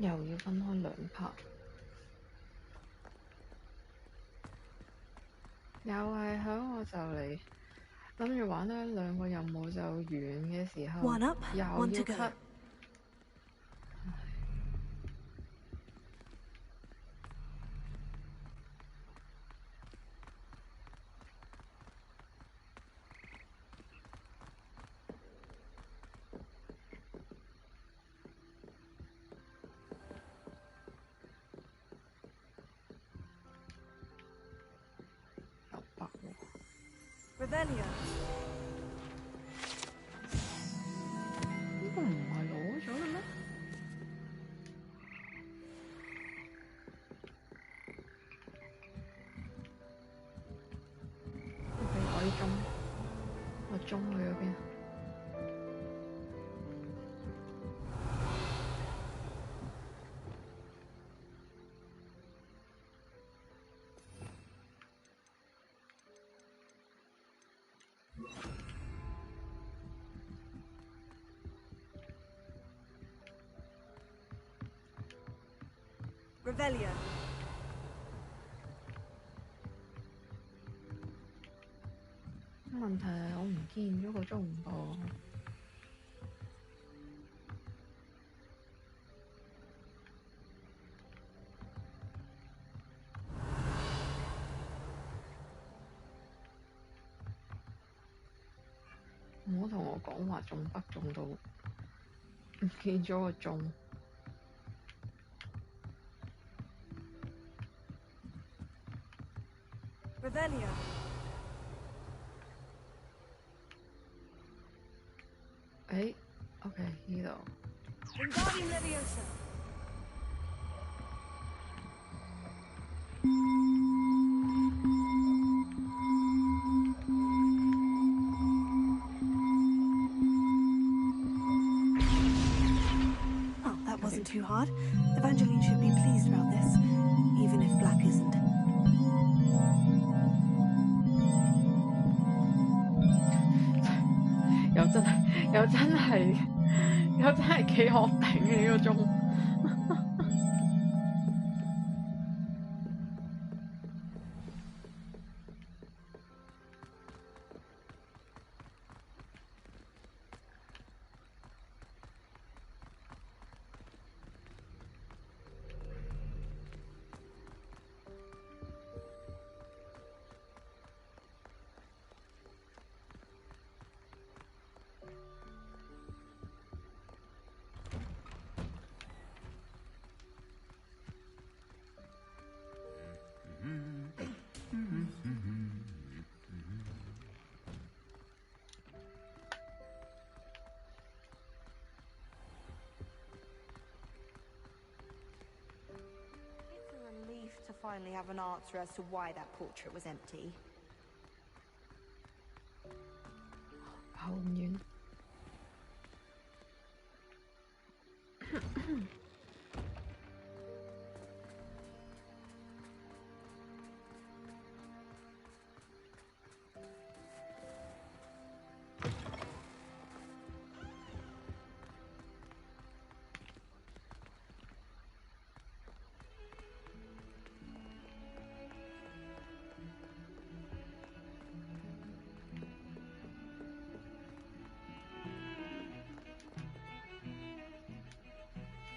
又要分開兩 part，又係響我就嚟諗住玩多兩個任務就完嘅時候， One up, 又要 one to go. cut。Revelio. 呢個唔係攞咗啦咩？俾我啲鐘，我鐘去咗邊？Revelio. 問題係我唔見咗個鐘噃。唔好同我講話中北中到唔見咗個鐘。Revelio. 誒 ，OK 呢度。Wingardium Leviosa. Oh, that wasn't too hard. Evangeline should be pleased about this, even if Black isn't. 又真係幾惡頂嘅呢個鐘。To finally have an answer as to why that portrait was empty. 跑咁遠。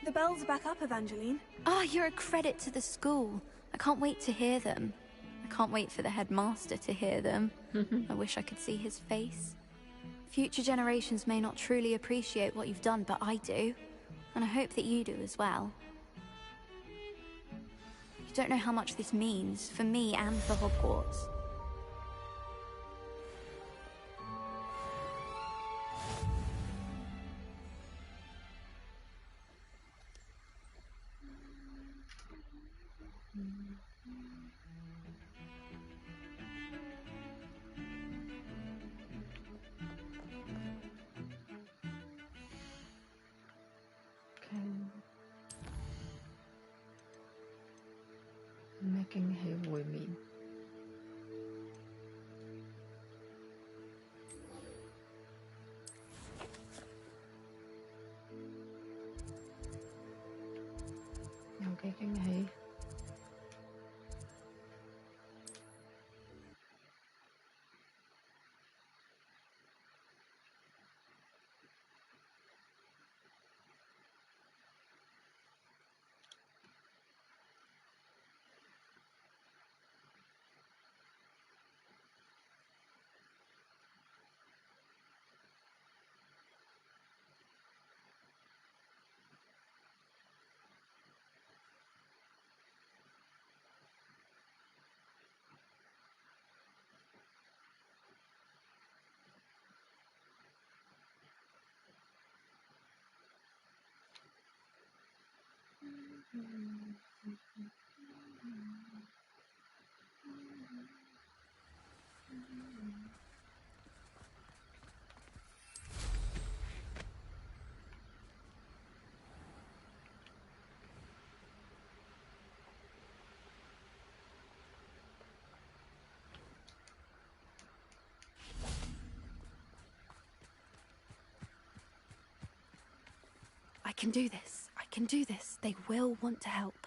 The bells are back up, Evangeline. Ah, you're a credit to the school. I can't wait to hear them. I can't wait for the headmaster to hear them. I wish I could see his face. Future generations may not truly appreciate what you've done, but I do. And I hope that you do as well. You don't know how much this means, for me and for Hogwarts. 驚喜。I can do this. I can do this. They will want to help.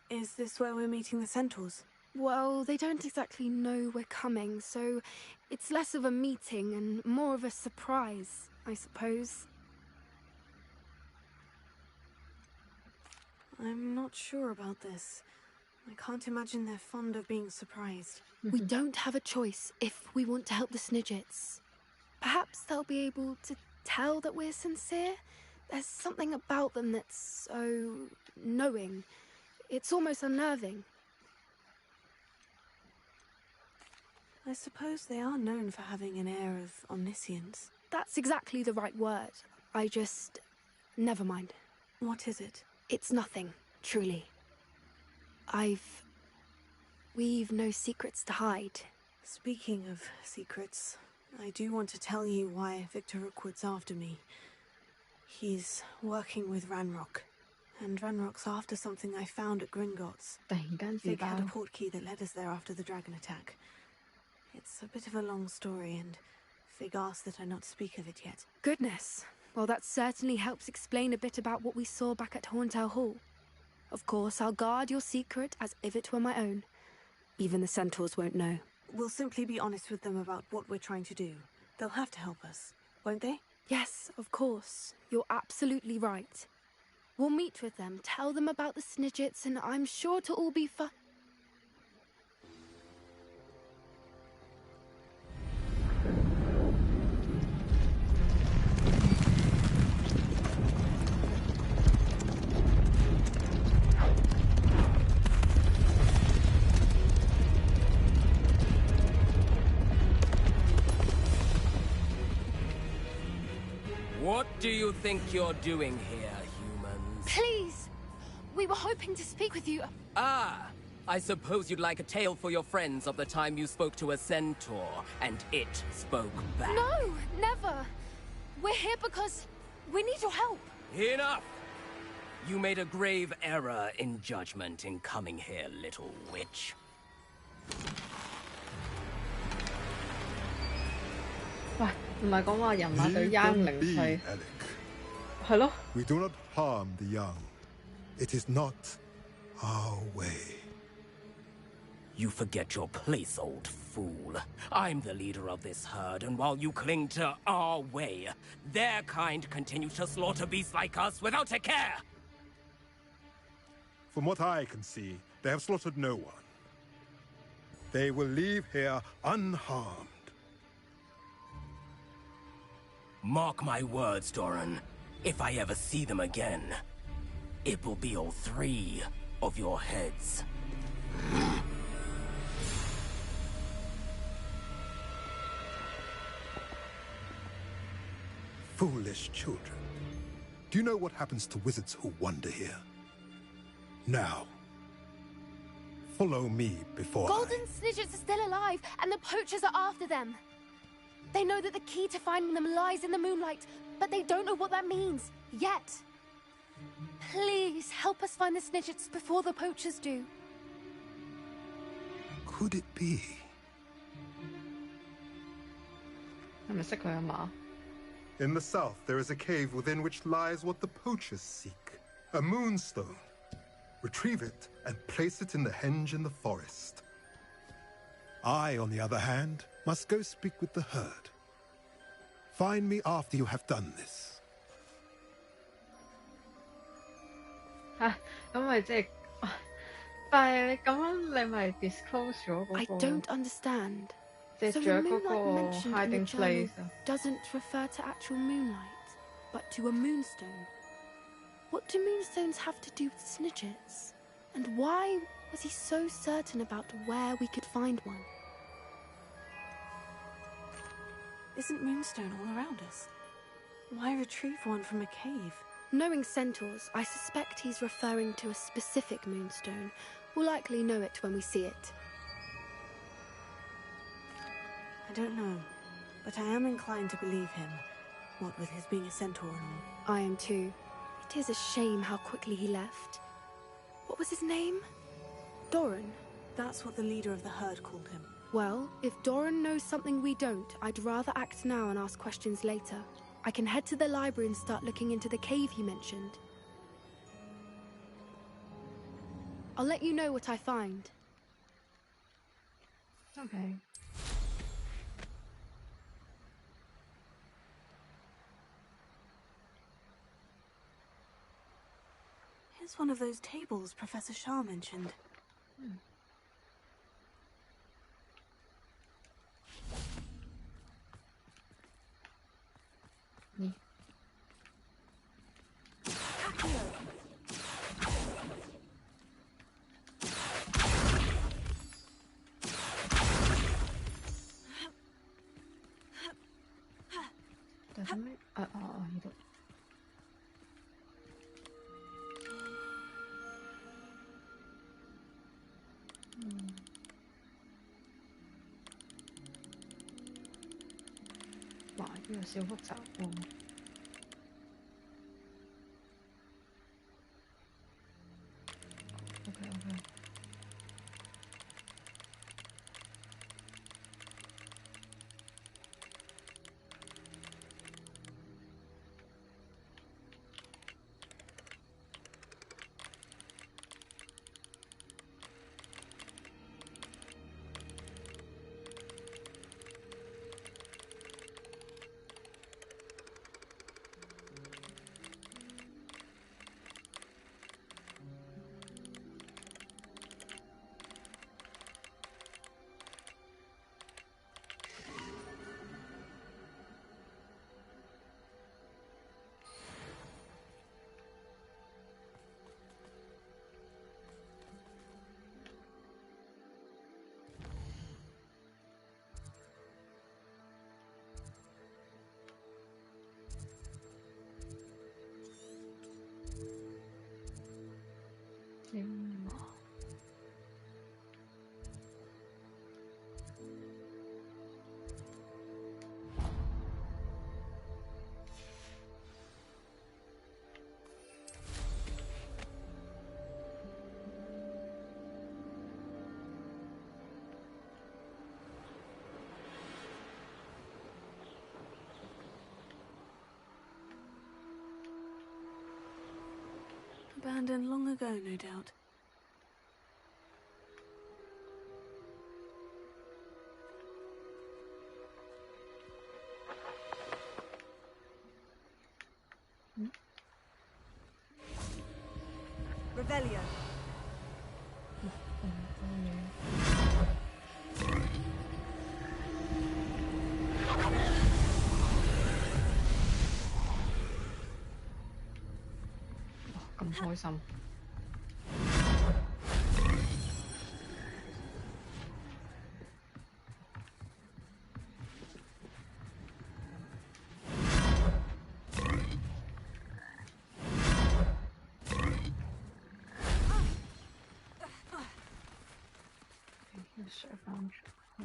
Is this where we're meeting the centaurs? Well, they don't exactly know we're coming, so it's less of a meeting and more of a surprise, I suppose. I'm not sure about this. I can't imagine they're fond of being surprised. We don't have a choice if we want to help the Snidgets. Perhaps they'll be able to tell that we're sincere. There's something about them that's so knowing. It's almost unnerving. I suppose they are known for having an air of omniscience. That's exactly the right word. Never mind. What is it? It's nothing, truly. We've no secrets to hide. Speaking of secrets, I do want to tell you why Victor Rookwood's after me. He's working with Ranrock, and Ranrock's after something I found at Gringotts. 突然間自 Fig had a 爆， portkey that led us there after the dragon attack. It's a bit of a long story, and Fig asked that I not speak of it yet. Goodness. Well, that certainly helps explain a bit about what we saw back at Horntail Hall. Of course, I'll guard your secret as if it were my own. Even the centaurs won't know. We'll simply be honest with them about what we're trying to do. They'll have to help us, won't they? Yes, of course. You're absolutely right. We'll meet with them, tell them about the Snidgets, and I'm sure to all be fun. What do you think you're doing here, humans? Please! We were hoping to speak with you. Ah! I suppose you'd like a tale for your friends of the time you spoke to a centaur, and it spoke back. No, never. We're here because we need your help. Enough! You made a grave error in judgment in coming here, little witch. 喂，唔係講話人馬對 Leave young them 零 be, 係 Alec. 係咯， We do not harm the young. It is not our way. You forget your place, old fool. I'm the leader of this herd, and while you cling to our way, their kind continue to slaughter beasts like us without a care! From what I can see, they have slaughtered no one. They will leave here unharmed. Mark my words, Doran. If I ever see them again, it will be all three of your heads. Foolish children. Do you know what happens to wizards who wander here? Now, follow me before Golden Snidgets are still alive, and the poachers are after them. They know that the key to finding them lies in the moonlight, but they don't know what that means, yet. Please, help us find the Snidgets before the poachers do. Could it be? 係咪識佢啊嘛？ In the south, there is a cave within which lies what the poachers seek. A moonstone. Retrieve it and place it in the henge in the forest. I, on the other hand, must go speak with the herd. Find me after you have done this. 嚇，咁咪即係，但係你咁樣你咪 disclose 咗嗰 I 個 don't understand. 隻 So 雀 the 嗰 moonlight 個 mentioned in the hiding journal place 啊？ doesn't refer to actual moonlight, but to a moonstone. What do moonstones have to do with snidgets? And why was he so certain about where we could find one? Isn't moonstone all around us? Why retrieve one from a cave? Knowing centaurs, I suspect he's referring to a specific moonstone. We'll likely know it when we see it. I don't know, but I am inclined to believe him, what with his being a centaur and all. I am too. It is a shame how quickly he left. What was his name? Doran. That's what the leader of the herd called him. Well, if Doran knows something we don't, I'd rather act now and ask questions later. I can head to the library and start looking into the cave he mentioned. I'll let you know what I find. Okay. Here's one of those tables Professor Shah mentioned. Doesn't it? You don't. Wow, 呢個小複雜喎。OK。Abandoned long ago, no doubt. Revelio. 咁開心。上翻出去。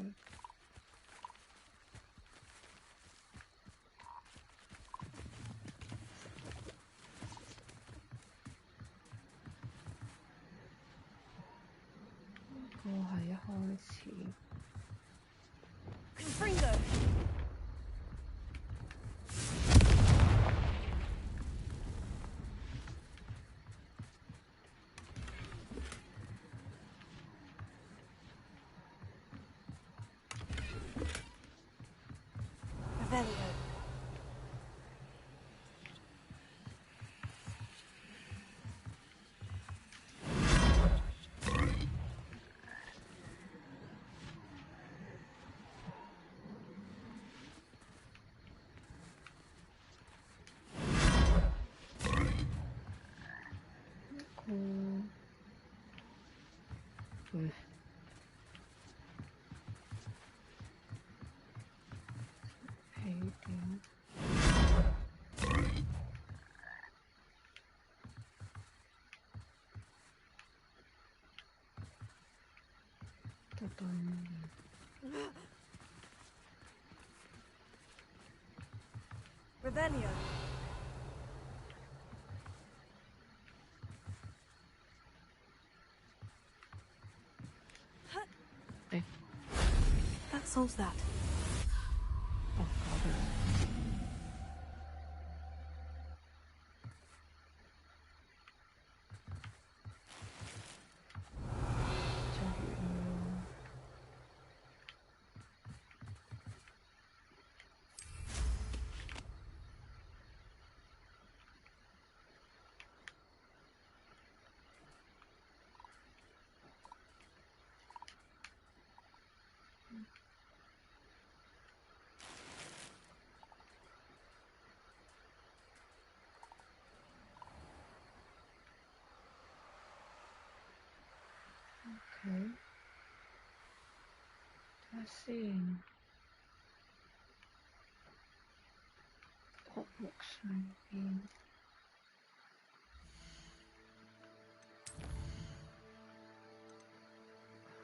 個係一開始。Confringo. 呢 Revelio. Cool. Ugh. Hating. Revelio. Hey. That solves that. Oh god. Okay. Let's see. Hogwarts maybe.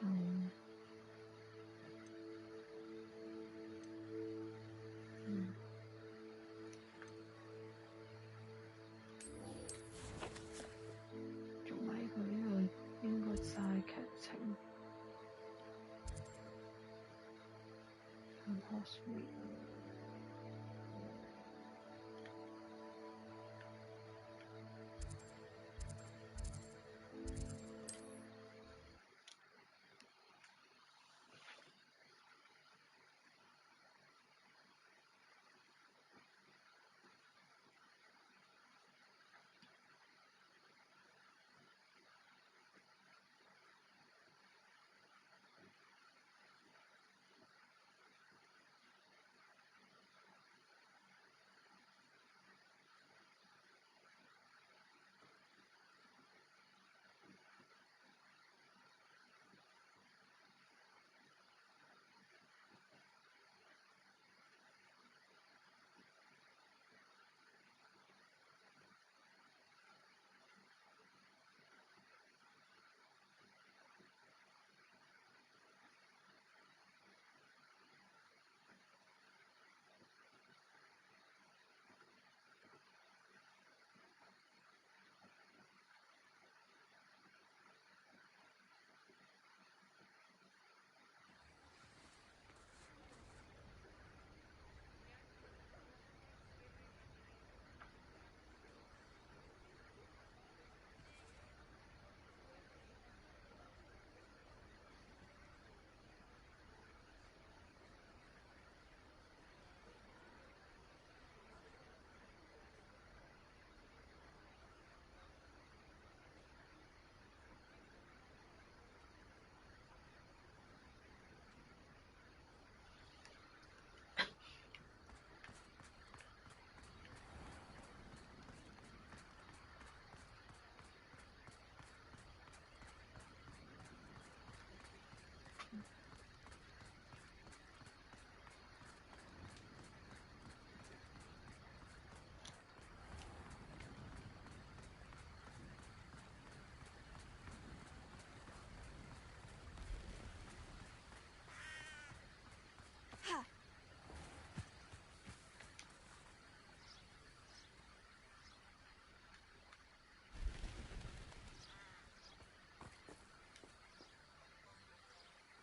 Hmm.仲喺佢呢度應該齋劇情。Hospital.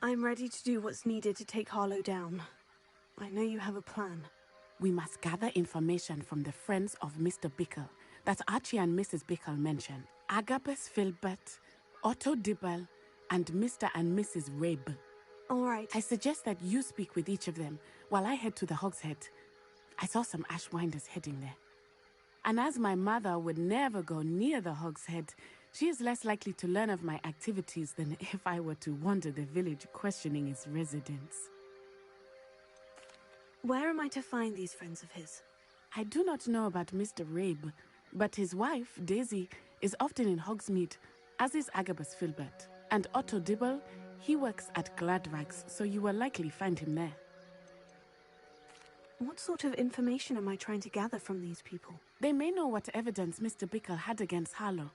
I'm ready to do what's needed to take Harlow down. I know you have a plan. We must gather information from the friends of Mr. Bickle that Archie and Mrs. Bickle mentioned. Agabus Filbert, Otto Dibble, and Mr. and Mrs. Rabe. All right. I suggest that you speak with each of them while I head to the Hogshead. I saw some Ashwinders heading there. And as my mother would never go near the Hog's Head, she is less likely to learn of my activities than if I were to wander the village questioning its residents. Where am I to find these friends of his? I do not know about Mr. Rabe, but his wife, Daisy, is often in Hogsmeade, as is Agabus Filbert. And Otto Dibble, he works at Gladrags, so you will likely find him there. What sort of information am I trying to gather from these people? They may know what evidence Mr. Bickle had against Harlow,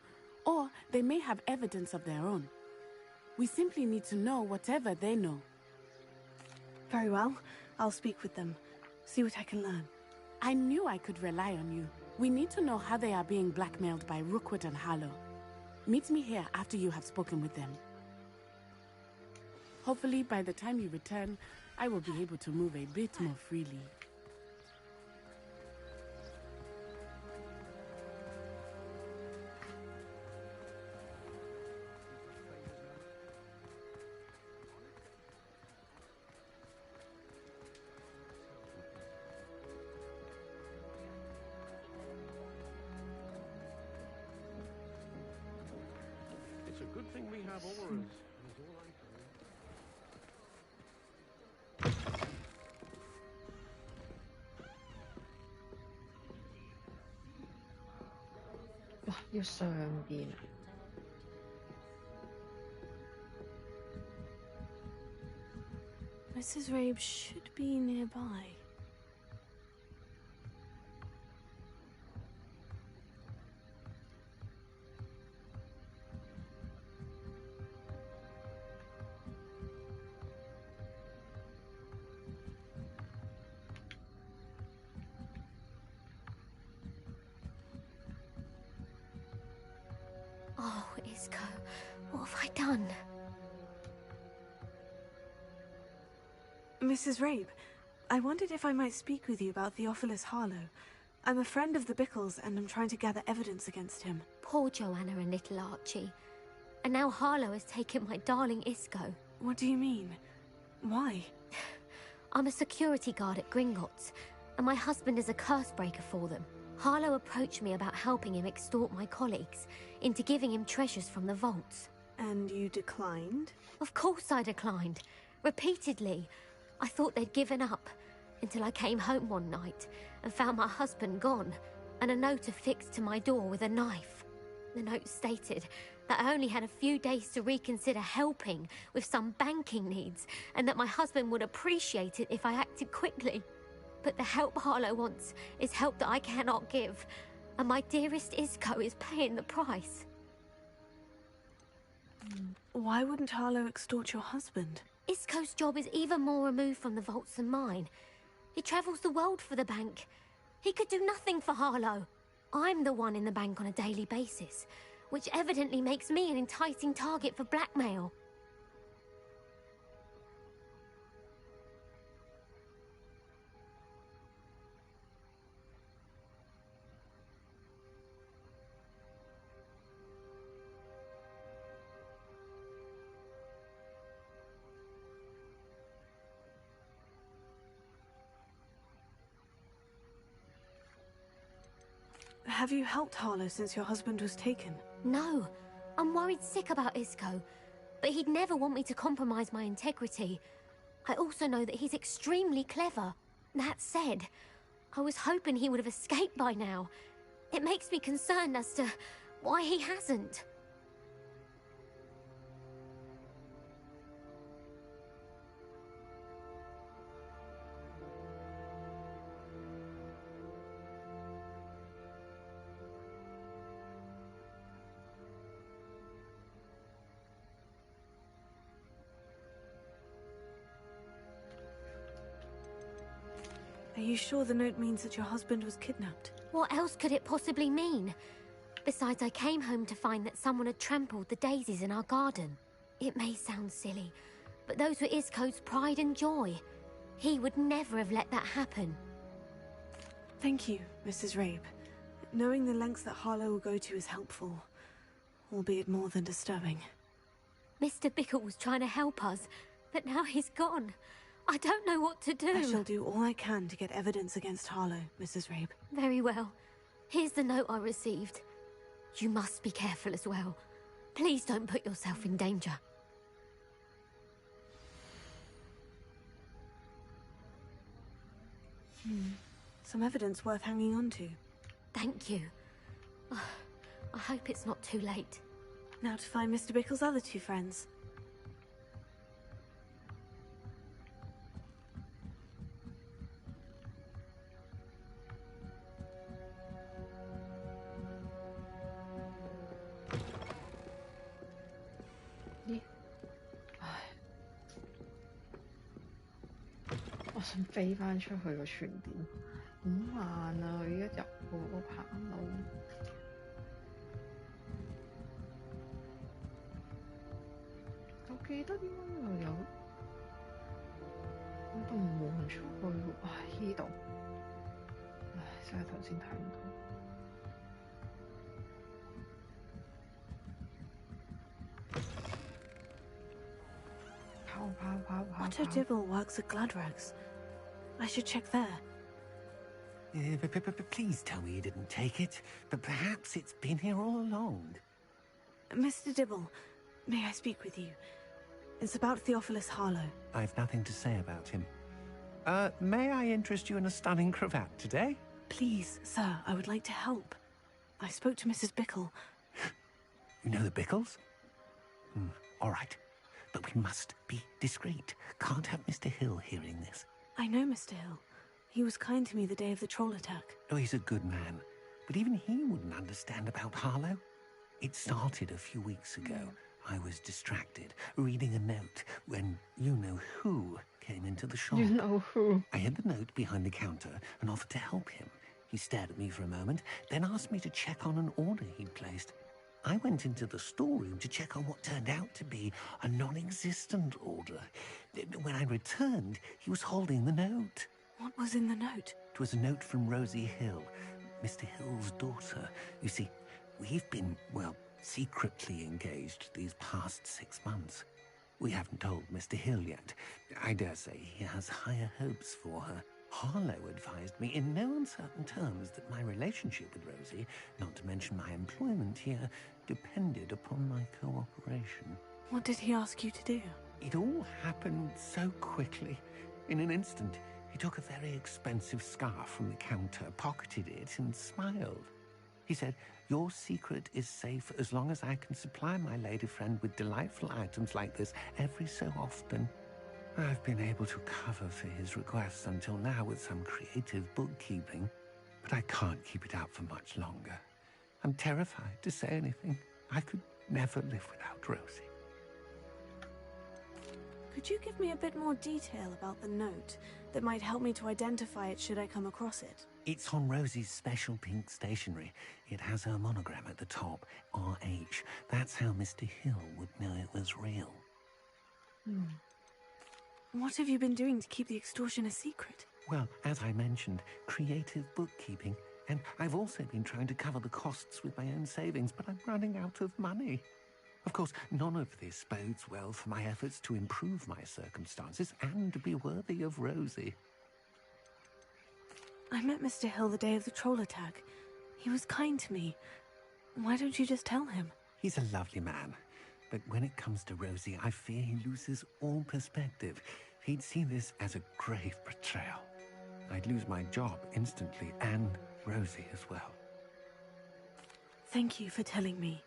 or they may have evidence of their own. We simply need to know whatever they know. Very well. I'll speak with them. See what I can learn. I knew I could rely on you. We need to know how they are being blackmailed by Rookwood and Harlow. Meet me here after you have spoken with them. Hopefully, by the time you return, I will be able to move a bit more freely. It's a good thing we have auras. Is all I Wah, jossain on piina. Mrs. Rabe should be nearby. Oh, Isco, what have I done? Mrs. Rabe, I wondered if I might speak with you about Theophilus Harlow. I'm a friend of the Bickles and I'm trying to gather evidence against him. Poor Joanna and little Archie. And now Harlow has taken my darling Isco. What do you mean? Why? I'm a security guard at Gringotts, and my husband is a curse breaker for them. Harlow approached me about helping him extort my colleagues into giving him treasures from the vaults. And you declined? Of course I declined. Repeatedly. I thought they'd given up, until I came home one night and found my husband gone, and a note affixed to my door with a knife. The note stated that I only had a few days to reconsider helping with some banking needs, and that my husband would appreciate it if I acted quickly. But the help Harlow wants is help that I cannot give, and my dearest Isco is paying the price. Why wouldn't Harlow extort your husband? Isco's job is even more removed from the vaults than mine. He travels the world for the bank. He could do nothing for Harlow. I'm the one in the bank on a daily basis, which evidently makes me an enticing target for blackmail. Have you helped Harlow since your husband was taken? No, I'm worried sick about Isco, but he'd never want me to compromise my integrity. I also know that he's extremely clever. That said, I was hoping he would have escaped by now. It makes me concerned as to why he hasn't. Are you sure the note means that your husband was kidnapped? What else could it possibly mean? Besides, I came home to find that someone had trampled the daisies in our garden. It may sound silly, but those were Isco's pride and joy. He would never have let that happen. Thank you, Mrs. Rabe. Knowing the lengths that Harlow will go to is helpful, albeit more than disturbing. Mr. Bickle was trying to help us, but now he's gone. I don't know what to do. I shall do all I can to get evidence against Harlow, Mrs. Rabe. Very well. Here's the note I received. You must be careful as well. Please don't put yourself in danger. Some evidence worth hanging on to. Thank you. I hope it's not too late. Now to find Mr. Bickle's other two friends.咦，唉，我想飛翻出去個傳點，好慢啊！佢一入個棚路，我記得應該又有嗰道門出去喎，唉呢度，唉真係頭先睇唔到。Otto Dibble works at Gladrags. I should check there. Please tell me you didn't take it. But perhaps it's been here all along. Mr. Dibble, may I speak with you? It's about Theophilus Harlow. I've nothing to say about him. May I interest you in a stunning cravat today? Please, sir, I would like to help. I spoke to Mrs. Bickle. You know the Bickles? All right. But we must be discreet. Can't have Mr. Hill hearing this. I know Mr. Hill. He was kind to me the day of the troll attack. Oh, he's a good man. But even he wouldn't understand about Harlow. It started a few weeks ago. I was distracted, reading a note, when you-know-who came into the shop. You know who? I hid the note behind the counter and offered to help him. He stared at me for a moment, then asked me to check on an order he'd placed. I went into the storeroom to check on what turned out to be a non-existent order. When I returned, he was holding the note. What was in the note? It was a note from Rosie Hill, Mr. Hill's daughter. You see, we've been, well, secretly engaged these past 6 months. We haven't told Mr. Hill yet. I dare say he has higher hopes for her. Harlow advised me in no uncertain terms that my relationship with Rosie, not to mention my employment here, depended upon my cooperation. What did he ask you to do? It all happened so quickly. In an instant, he took a very expensive scarf from the counter, pocketed it, and smiled. He said, "Your secret is safe as long as I can supply my lady friend with delightful items like this every so often." I've been able to cover for his requests until now with some creative bookkeeping, but I can't keep it up for much longer. I'm terrified to say anything. I could never live without Rosie. Could you give me a bit more detail about the note that might help me to identify it should I come across it? It's on Rosie's special pink stationery. It has her monogram at the top, RH. That's how Mr. Hill would know it was real. What have you been doing to keep the extortion a secret? Well, as I mentioned, creative bookkeeping. And I've also been trying to cover the costs with my own savings, but I'm running out of money. Of course, none of this bodes well for my efforts to improve my circumstances and to be worthy of Rosie. I met Mr. Hill the day of the troll attack. He was kind to me. Why don't you just tell him? He's a lovely man. But when it comes to Rosie, I fear he loses all perspective. He'd see this as a grave betrayal. I'd lose my job instantly, and Rosie as well. Thank you for telling me.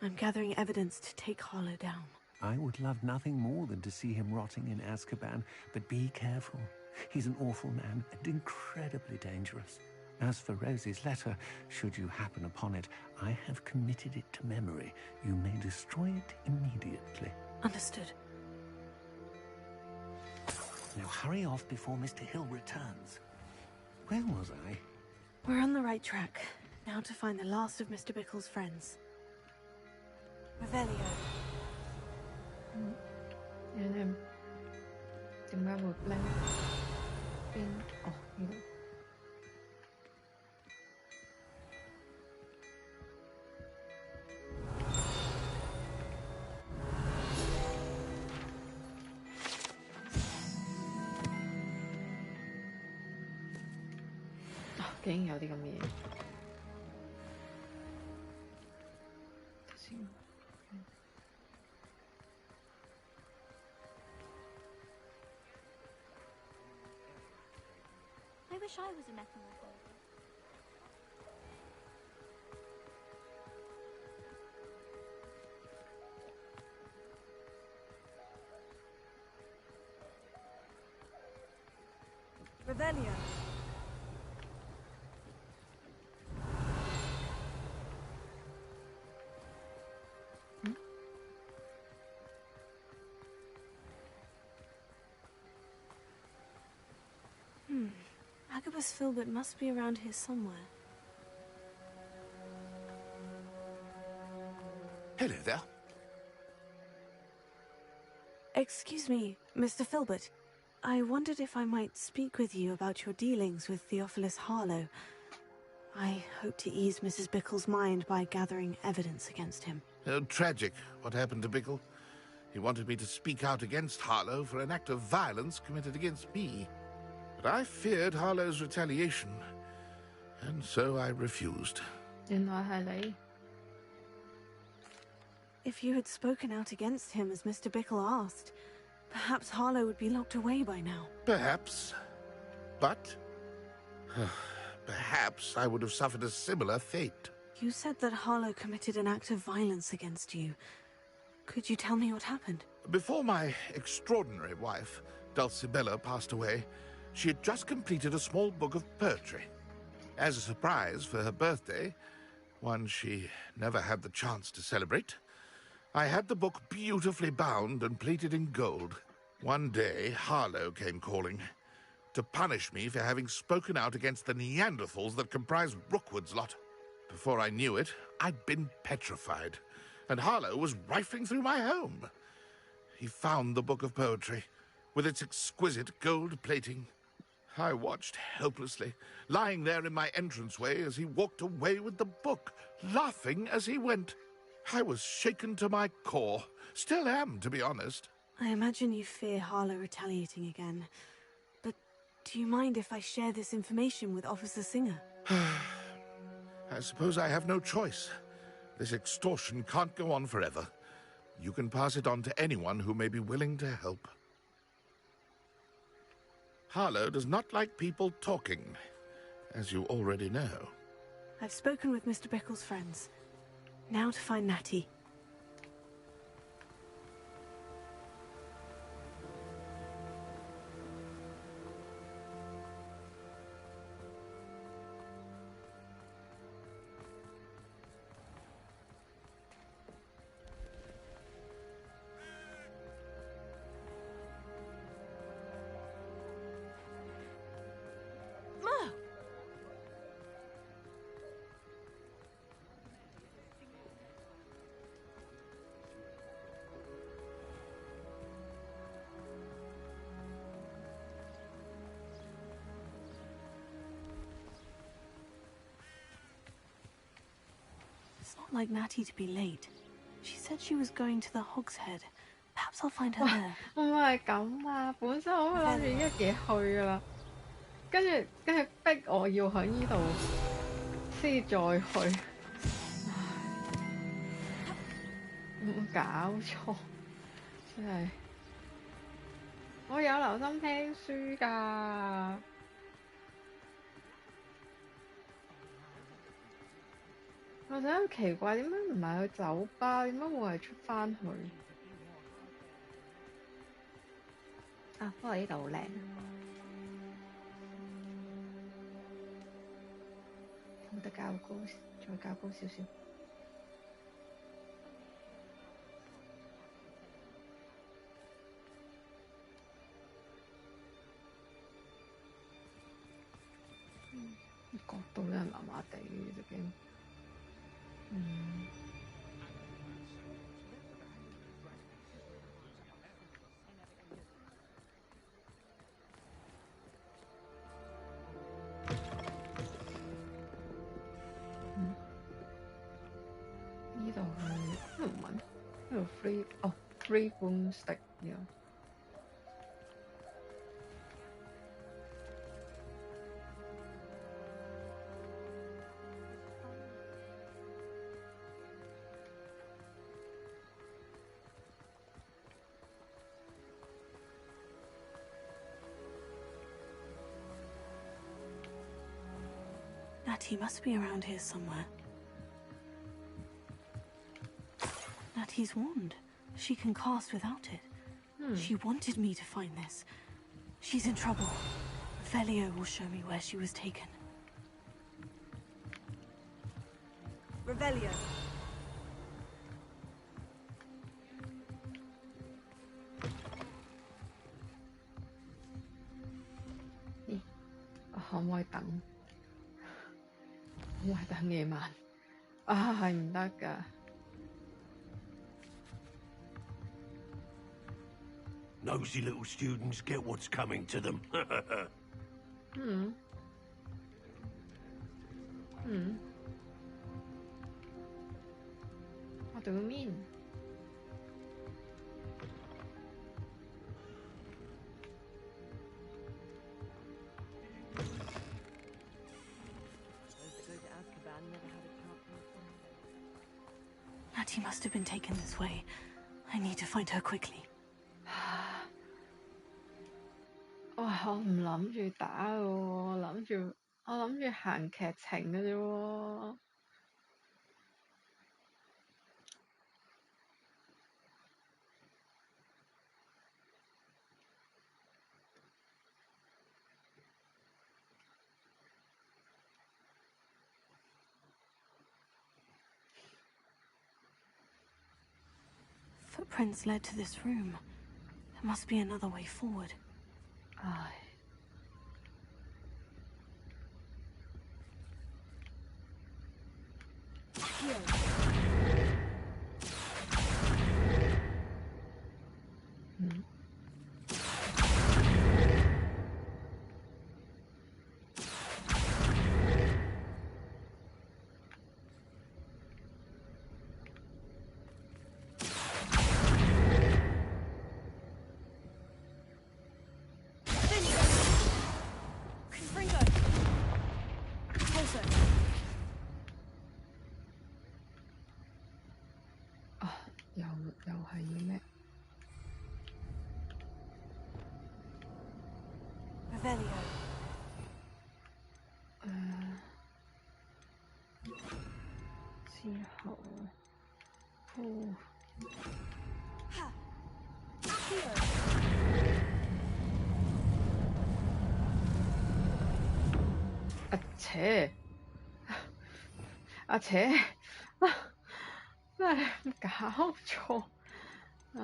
I'm gathering evidence to take Harlow down. I would love nothing more than to see him rotting in Azkaban, but be careful. He's an awful man and incredibly dangerous. As for Rosie's letter, should you happen upon it, I have committed it to memory. You may destroy it immediately. Understood. Now hurry off before Mr. Hill returns. Where was I? We're on the right track. Now to find the last of Mr. Bickle's friends. Revelio. 얘는 點解會 blank 邊？哦，呢度。竟然有啲咁嘅嘢。先。I wish I was a metamorphosis. Revelio. Agabus Filbert must be around here somewhere. Hello there. Excuse me, Mr. Filbert. I wondered if I might speak with you about your dealings with Theophilus Harlow. I hope to ease Mrs. Bickle's mind by gathering evidence against him. Tragic, what happened to Bickle. He wanted me to speak out against Harlow for an act of violence committed against me. But I feared Harlow's retaliation, and so I refused. 原來係你。 If you had spoken out against him as Mr. Bickle asked, perhaps Harlow would be locked away by now. Perhaps. But perhaps I would have suffered a similar fate. You said that Harlow committed an act of violence against you. Could you tell me what happened? Before my extraordinary wife, Dulcibella, passed away, she had just completed a small book of poetry. As a surprise for her birthday, one she never had the chance to celebrate, I had the book beautifully bound and plated in gold. One day, Harlow came calling to punish me for having spoken out against the Neanderthals that comprise Rookwood's lot. Before I knew it, I'd been petrified, and Harlow was rifling through my home. He found the book of poetry, with its exquisite gold plating. I watched helplessly, lying there in my entranceway as he walked away with the book, laughing as he went. I was shaken to my core. Still am, to be honest. I imagine you fear Harlow retaliating again. But do you mind if I share this information with Officer Singer? I suppose I have no choice. This extortion can't go on forever. You can pass it on to anyone who may be willing to help. Harlow does not like people talking, as you already know. I've spoken with Mr. Bickle's friends. Now to find Natty. It's not like Natty to be late. She said she was going to the Hogshead. Perhaps I'll find her there. 唔係咁啊！本身我諗住一嘢去噶啦，跟住逼我要喺呢度先再去，冇搞錯，真係我有留心聽書㗎。我就喺度奇怪點解唔係去酒吧，點解會係出返去？啊，不過呢度好靚。冇得較高，再較高少少。角度真係麻麻地嘅已經。呢度係唔係呢度 free boomstick 呢個。Natty must be around here somewhere. Natty's wand. She can cast without it. She wanted me to find this. She's in trouble. Revelio will show me where she was taken. Revelio. Ih, 可唔可以等？可唔可以等夜晚？啊，係唔得㗎。Nosy little students get what's coming to them. What do you mean? Natty must have been taken this way. I need to find her quickly. 我唔諗住打嘅喎，我諗住行劇情嘅啫喎。Footprints led to this room. There must be another way forward. 唉。又係要咩？Revelio。之後，阿扯，真係搞錯，唉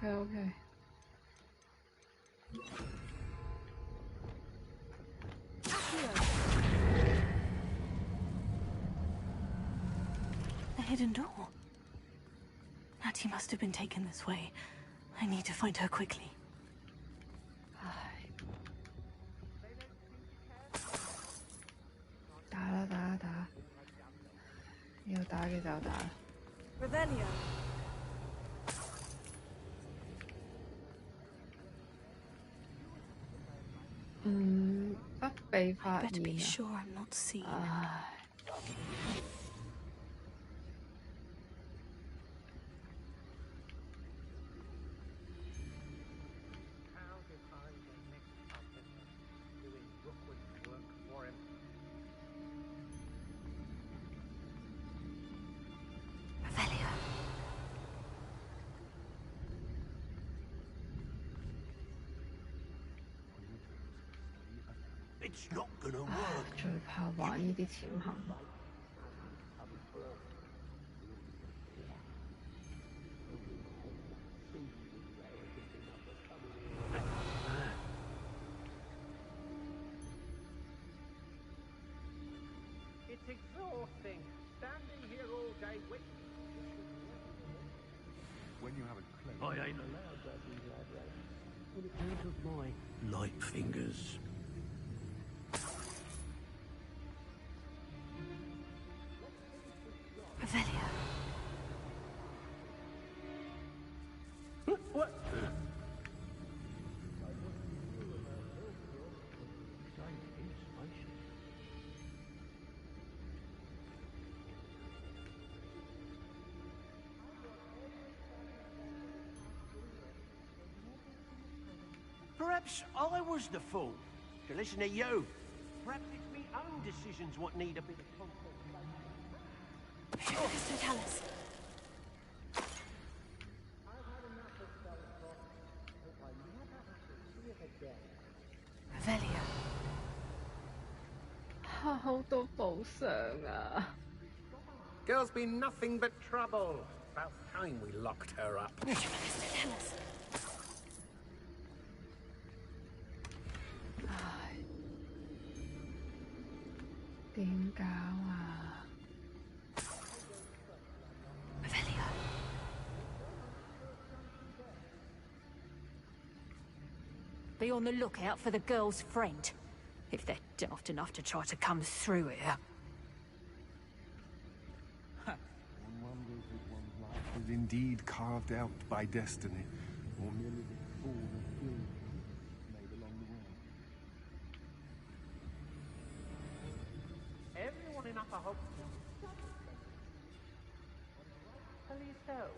，OK。The hidden door. Natty must have been taken this way. I need to find her quickly. 唉，打啦，要打嘅就打。Revelio. 不被發現 Better be sure I'm not seen. 唉。It's not gonna work. 最怕玩呢啲潛行。It's exhausting. Standing here all day waiting. When you haven't closed. I ain't allowed that these lads. On account of my light fingers. Revelio. What? Perhaps I was the fool to listen to you. Perhaps it's me own decisions what need a bit of context. Mr. Tallis. Revelio. 好多補償啊！ Girl's been nothing but trouble. About time we locked her up. Mr. Tallis. 唉，點搞啊 Revelio. Be on the lookout for the girl's friend, if they're daft enough to try to come through here. One wonders if one's life is indeed carved out by destiny, or merely the sword of ill made along the way. Everyone in Upper Hogwarts. Please so.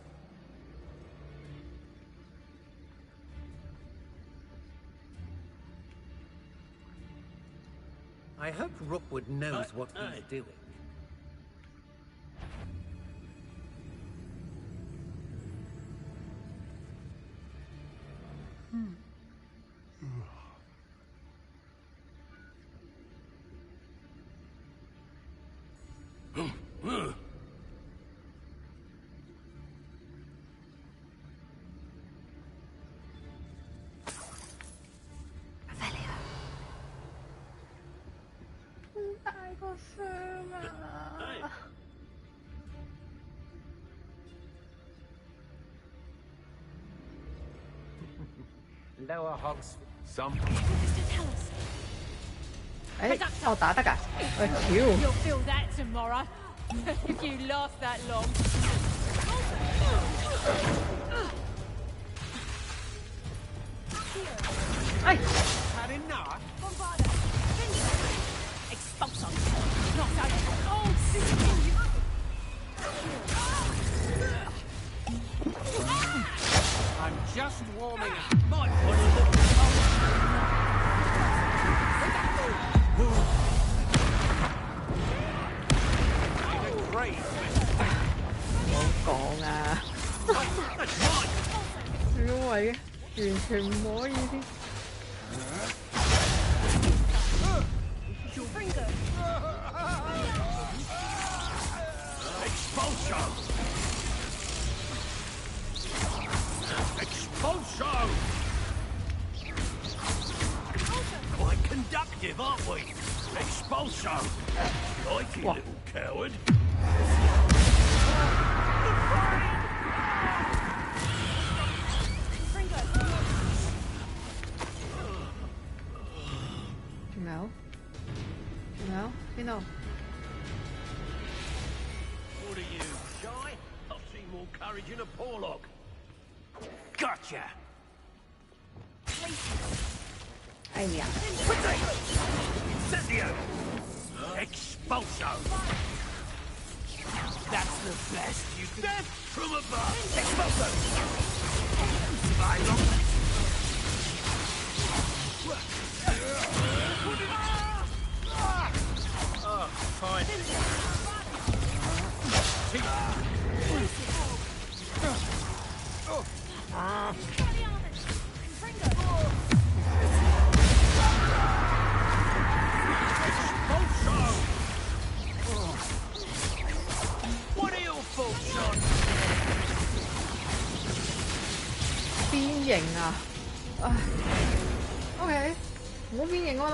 I hope Rookwood knows what he's doing. Revelio. 大個傷啊！ Lower Hogs. Some. Mr. Tallis. 誒，我打得㗎？喂，屌！ You'll feel that tomorrow, if you last that long. 哎！ Had enough? Expulso. Not so. Oh, I'm just warming up. Might want to look. Great. 冇講啊！因為完全唔可以啲。 Expulso! Expulso! Quite conductive, aren't we? Expulso! Like you, little coward. No. No? No. What are you, shy? I've seen more courage in a Porlock. Gotcha! Ai da. Incendio! Expulso! That's the best you can... Death from above! Expulso! I lost it! Oh, fine. What are your faults, John? 變形啊！唉 ，OK， 唔好變形喎你。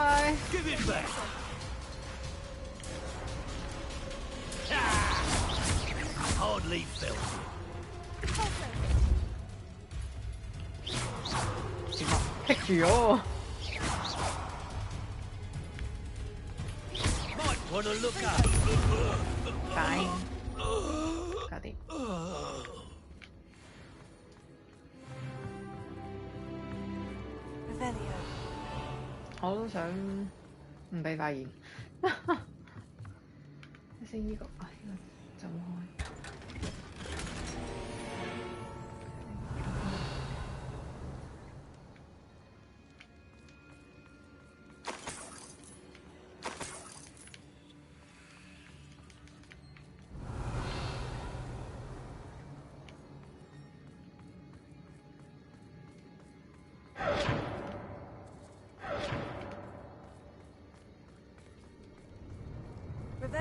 Give it back. Hardly felt it. 點啊？棘住咗喎！ Might want to look up. 搞掂。Revelio. 我都想唔被發現。先呢個，啊呢個就開。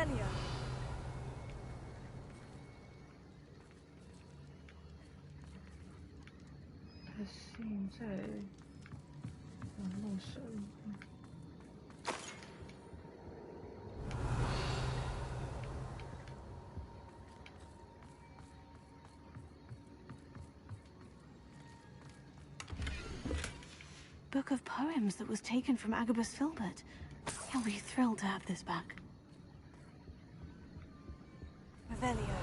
Revelio. 睇先，即係網絡上。Book of poems that was taken from Agabus Filbert. He'll be thrilled to have this back. Revelio.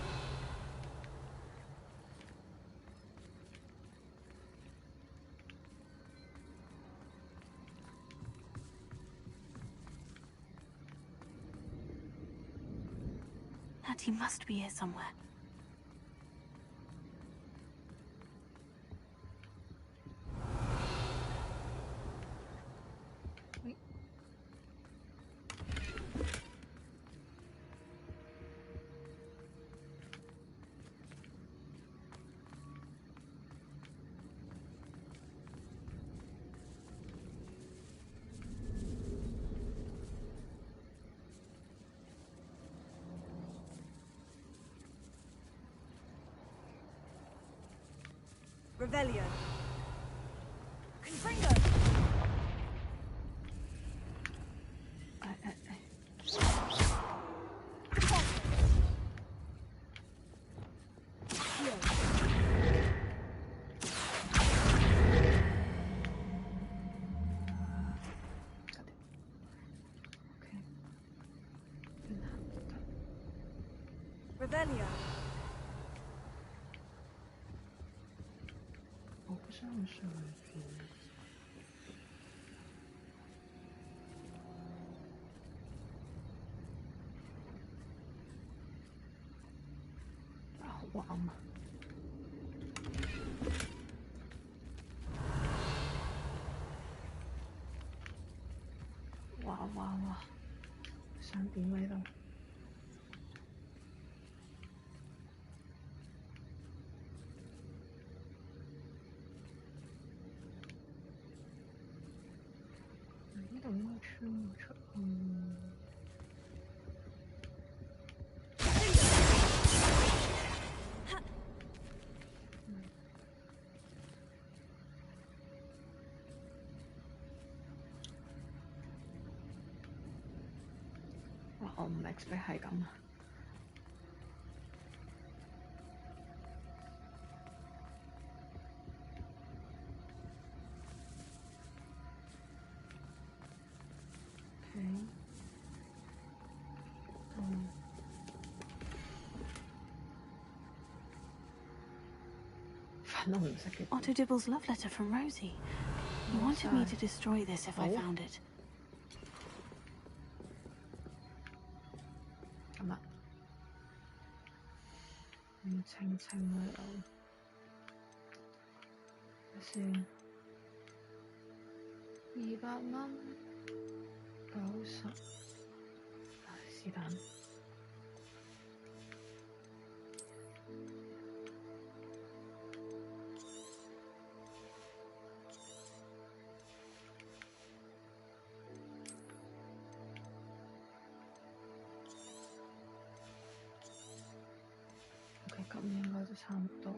That he must be here somewhere. Revelio. Confringo. Revelio. 我不知道是哪边。好玩嘛！哇！想點呢度？呢度應該穿唔出去。我唔 expect 係咁啊！Otto Dibble's love letter from Rosie. He wanted me to destroy this if I found it. 咁啊，清佢度，先200蚊90，是但。咁應該就差唔多。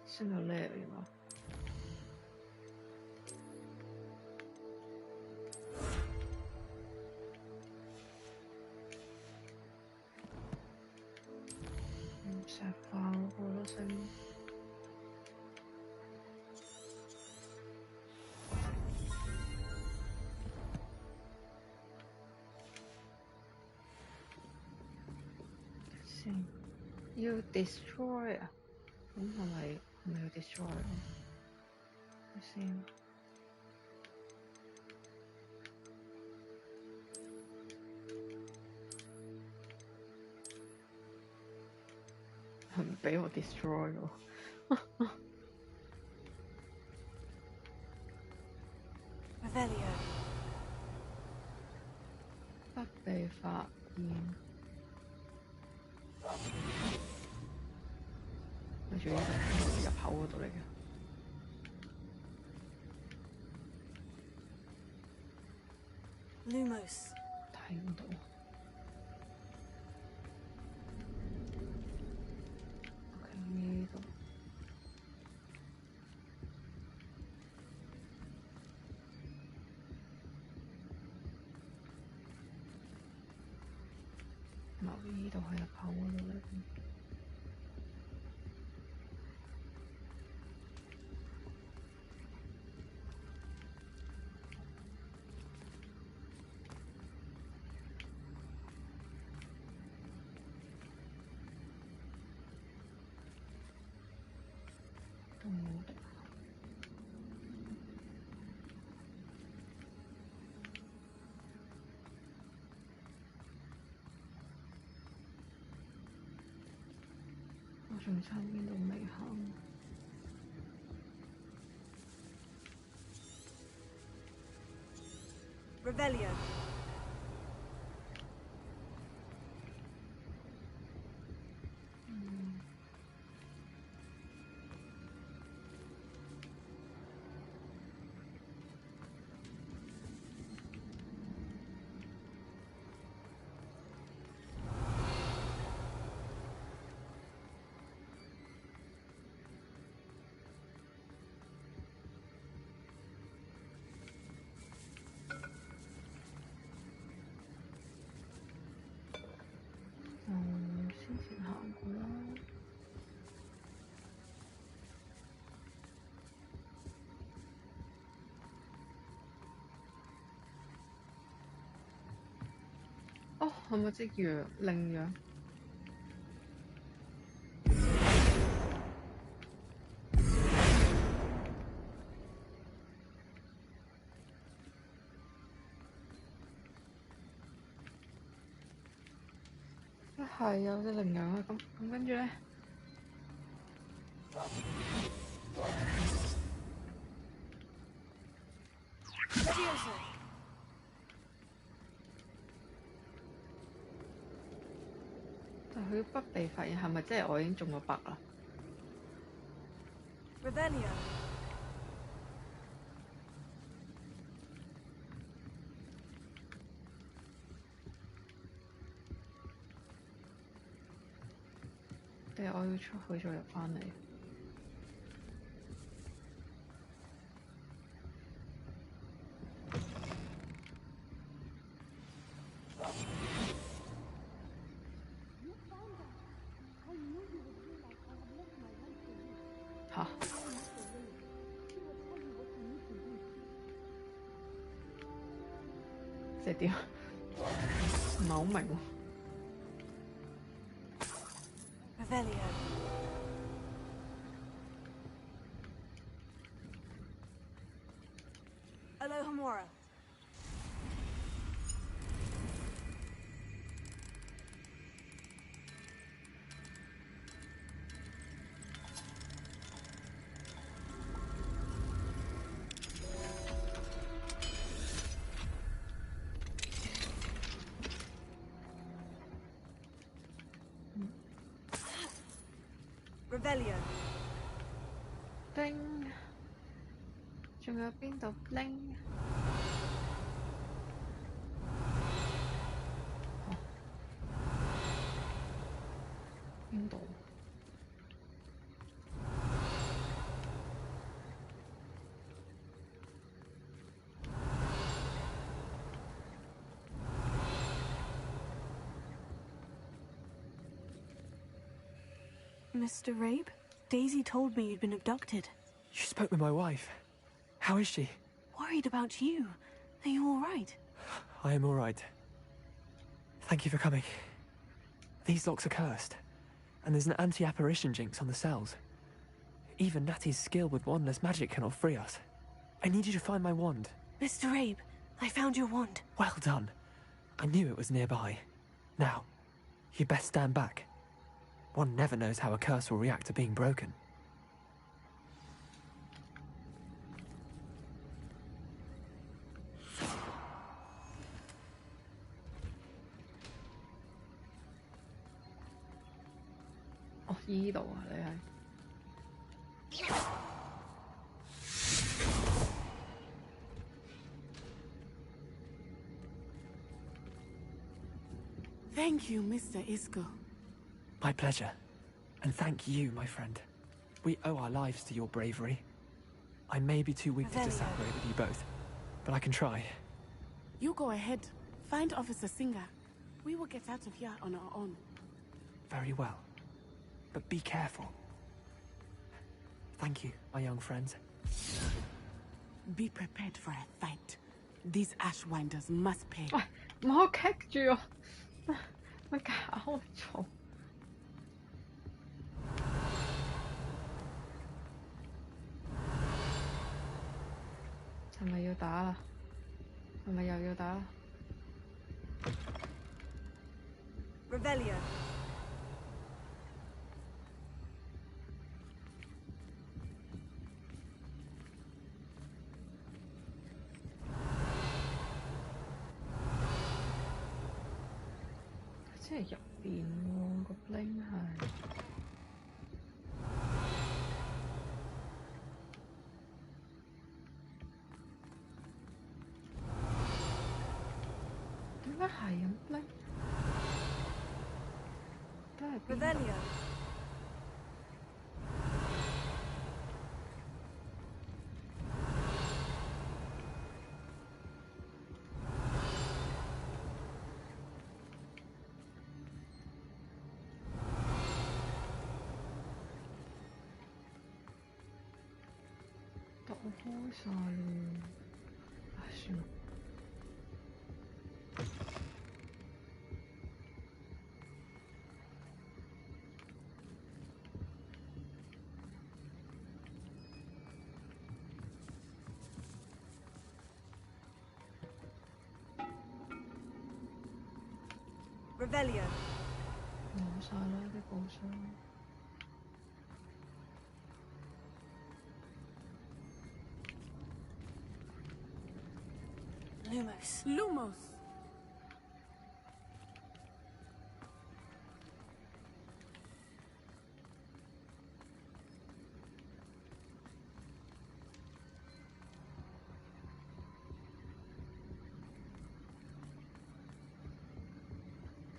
升到呢原來。石化嗰個都升。要 destroy 啊？咁係咪要 destroy 啊？先。唔俾我 destroy 喎。Revelio. 不被發現。跟住呢度係入口嗰度嚟嘅。Lumos. 睇唔到。OK 呢度。留意呢度係入口嗰度咧。都冇得。我仲差邊度未行？Revelio. 之前行過啦。哦，係咪隻羊羚羊？係有隻羚羊啊！咁跟住咧，但係佢北被發現係咪即係我已經中咗北啦 Revelio. 定係我要出去再入返嚟吓？即係點？唔係好明喎。Revelio. Alohomora. Revelio. 叮，仲有邊度叮？邊度？Mr. Rabe, Daisy told me you'd been abducted. You spoke with my wife. How is she? Worried about you. Are you all right? I am all right. Thank you for coming. These locks are cursed, and there's an anti-apparition jinx on the cells. Even Natty's skill with wandless magic cannot free us. I need you to find my wand. Mr. Rabe, I found your wand. Well done. I knew it was nearby. Now, you best stand back. One never knows how a curse will react to being broken.哦，依度啊，你係。Thank you, Mr. Isco. My pleasure. And thank you, my friend. We owe our lives to your bravery. I may be too weak to Revelio. separate with you both, but I can try. You go ahead. Find Officer Singer. We will get out of here on our own. Very well. But be careful. Thank you, my young friends. Be prepared for a fight. These Ashwinders must pay. 唔好棘住我，乜搞錯？係咪要打啦？係咪又要打啦？ Revelio. Cái 即係入邊喎，個 bling 係。點解係咁 bling？ 都係邊度？ Revelio. 都開晒啦，唉，算啦。Revelio. 冇晒啦啲寶箱。 Lumos. Lumos!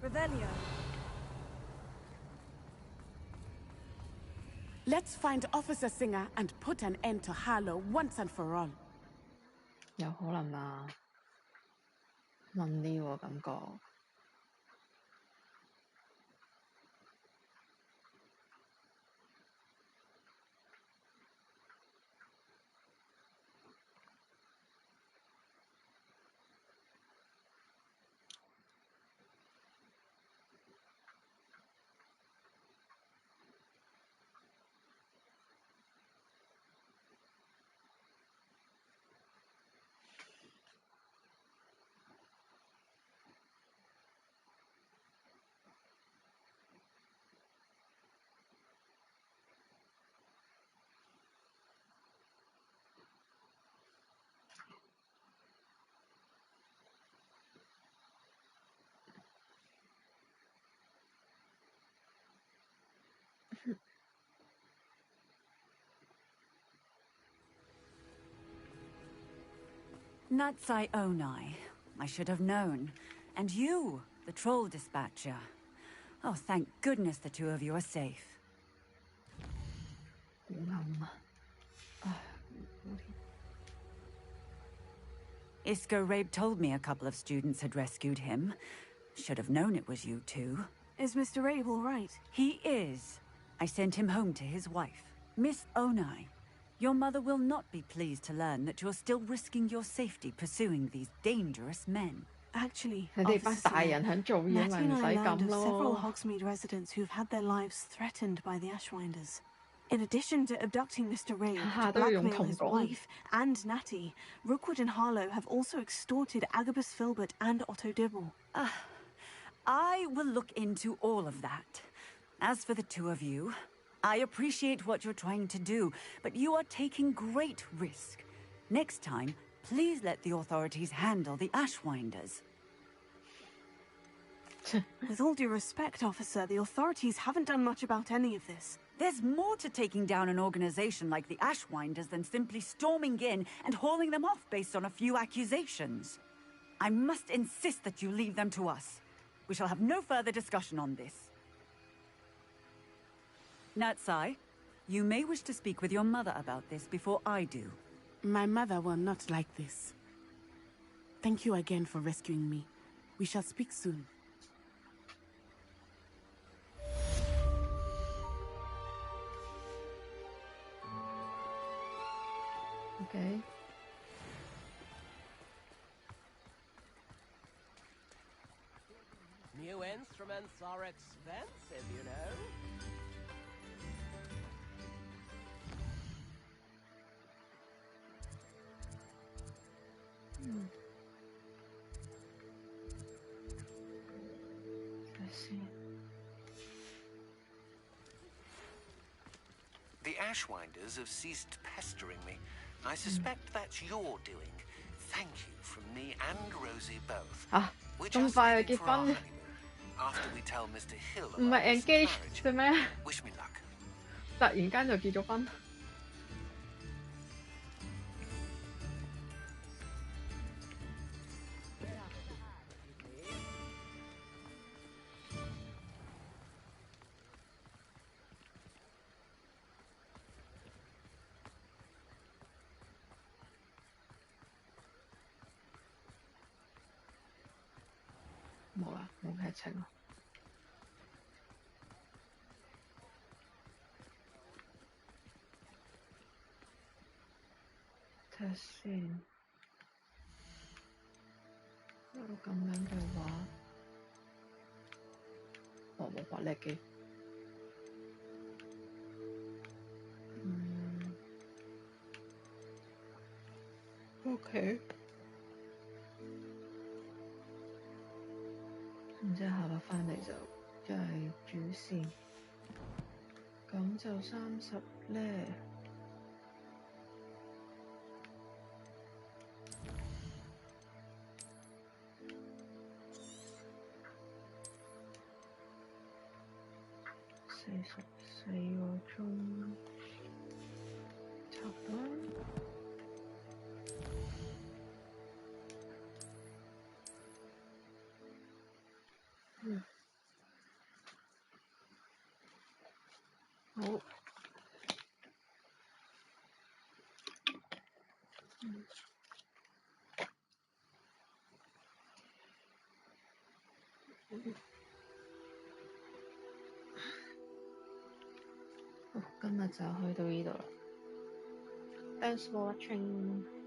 Revelio. Let's find Officer Singer and put an end to Harlow once and for all. 有可能啊，問啲喎感覺。Natsai Onai. I should have known. And you, the troll dispatcher. Oh, thank goodness the two of you are safe. 好暗啊！唉， Isco Rabe told me a couple of students had rescued him. Should have known it was you two. Is Mr. Rabe all right? He is. I sent him home to his wife, Miss Onai. Your mother will not be pleased to learn that you're still risking your safety pursuing these dangerous men. Actually, 你哋班大人肯做嘢咪唔使 Natty and I learned 咁 of several 咯。 Hogsmeade residents who've had their lives threatened by the Ashwinders. In addition to abducting Mr. Rabe to 都要用 blackmail his 同講。 wife and Natty, Rookwood and Harlow have also extorted Agabus Filbert and Otto Dibble. I will look into all of that. As for the two of you, I appreciate what you're trying to do, but you are taking great risk. Next time, please let the authorities handle the Ashwinders. With all due respect, officer, the authorities haven't done much about any of this. There's more to taking down an organization like the Ashwinders than simply storming in and hauling them off based on a few accusations. I must insist that you leave them to us. We shall have no further discussion on this. Natsai, you may wish to speak with your mother about this before I do. My mother will not like this. Thank you again for rescuing me. We shall speak soon. Okay. New instruments are expensive, you know. Let's see. The Ashwinders have ceased pestering me. I suspect that's your doing. Thank you from me and Rosie both. We're 咁 just 快 leaving 就結 for our 婚？ honeymoon. After we tell Mr. Hill 唔 about 係 this engage marriage. 啫咩？ Wish me luck. 突然間就結咗婚。冇啦，冇劇情啦。睇下先。如果咁樣嘅話，冇白叻機。OK。然之後下落翻嚟就一係主線，咁就30咧。44個鐘，差唔多。好。今日就去到呢度啦。Thanks for watching.